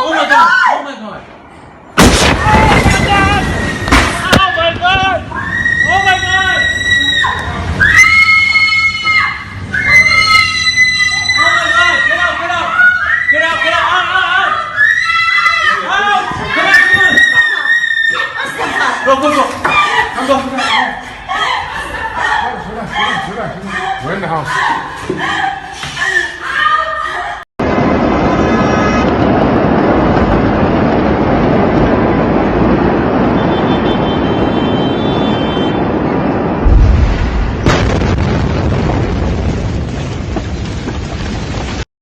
Oh my god! Oh my god! Oh my god! Oh my god! Oh my god! Get out! Get out! Get out! Get out! Out! Out! Out! Come on! Come on! Go! Go! Go! Come go! We're in the house.